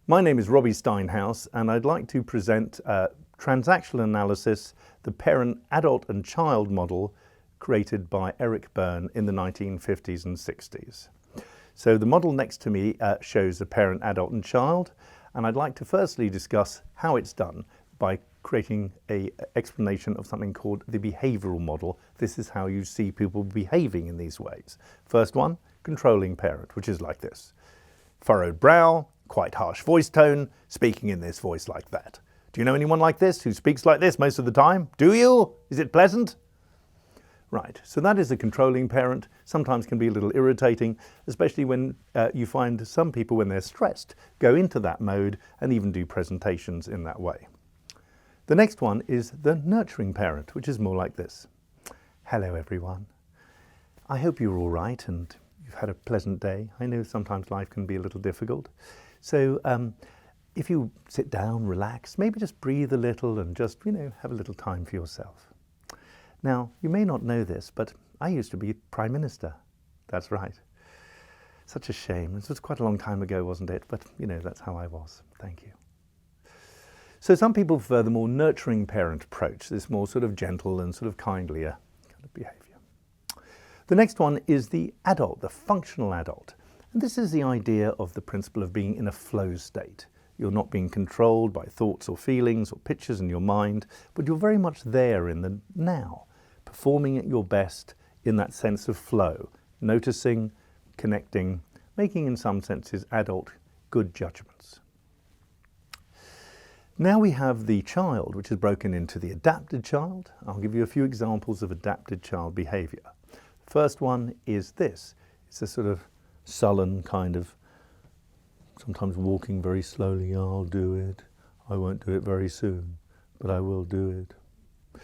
My name is Robbie Steinhaus, and I'd like to present Transactional Analysis, the parent, adult and child model created by Berne in the 1950s and 60s. So the model next to me shows a parent, adult and child, and I'd like to firstly discuss how it's done by creating an explanation of something called the behavioural model. This is how you see people behaving in these ways. First one, controlling parent, which is like this. Furrowed brow, quite harsh voice tone, speaking in this voice like that. Do you know anyone like this who speaks like this most of the time? Do you? Is it pleasant? Right, so that is a controlling parent. Sometimes can be a little irritating, especially when you find some people, when they're stressed, go into that mode and even do presentations in that way. The next one is the nurturing parent, which is more like this. Hello everyone. I hope you're all right and you've had a pleasant day. I know sometimes life can be a little difficult. So if you sit down, relax, maybe just breathe a little and just, have a little time for yourself. Now, you may not know this, but I used to be Prime Minister. That's right. Such a shame. This was quite a long time ago, wasn't it? But, that's how I was. Thank you. So some people prefer the more nurturing parent approach, this more sort of gentle and sort of kindlier kind of behaviour. The next one is the adult, the functional adult. And this is the idea of the principle of being in a flow state. You're not being controlled by thoughts or feelings or pictures in your mind, but you're very much there in the now, performing at your best in that sense of flow, noticing, connecting, making in some senses adult good judgments. Now we have the child, which is broken into the adapted child. I'll give you a few examples of adapted child behaviour. First one is this. It's a sort of sullen kind of, sometimes walking very slowly. I'll do it. I won't do it very soon, but I will do it.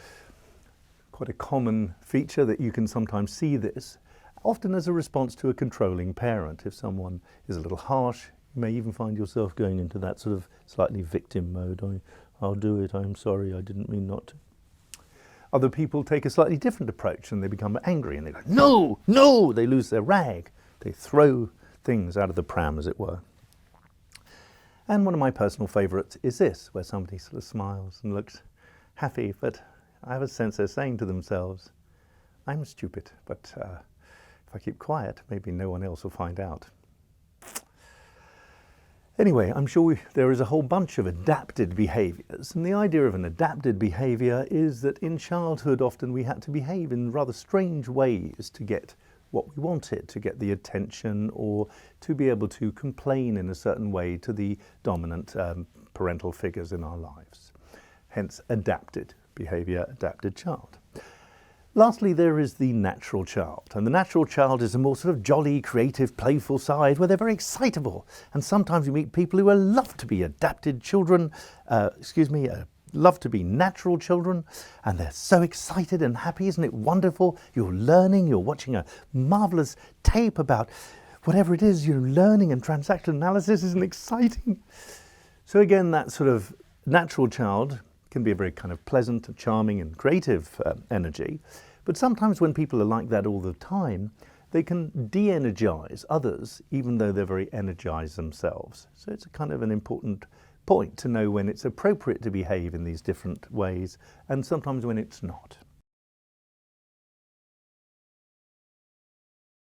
Quite a common feature that you can sometimes see this, often as a response to a controlling parent. If someone is a little harsh, you may even find yourself going into that sort of slightly victim mode. I'll do it. I'm sorry. I didn't mean not to. Other people take a slightly different approach and they become angry and they go, no, no, they lose their rag. They throw things out of the pram, as it were. And one of my personal favourites is this, where somebody sort of smiles and looks happy, but I have a sense they're saying to themselves, I'm stupid, but if I keep quiet, maybe no one else will find out. Anyway, I'm sure there is a whole bunch of adapted behaviours, and the idea of an adapted behaviour is that in childhood often we had to behave in rather strange ways to get what we wanted, to get the attention or to be able to complain in a certain way to the dominant parental figures in our lives. Hence adapted behaviour, adapted child. Lastly, there is the natural child, and the natural child is a more sort of jolly, creative, playful side where they're very excitable, and sometimes you meet people who love to be adapted children, love to be natural children, and they're so excited and happy. Isn't it wonderful? You're learning, you're watching a marvellous tape about whatever it is you're learning, and transactional analysis isn't exciting. So again, that sort of natural child can be a very kind of pleasant, charming and creative energy. But sometimes when people are like that all the time, they can de-energize others, even though they're very energized themselves. So it's a kind of an important point to know when it's appropriate to behave in these different ways, and sometimes when it's not.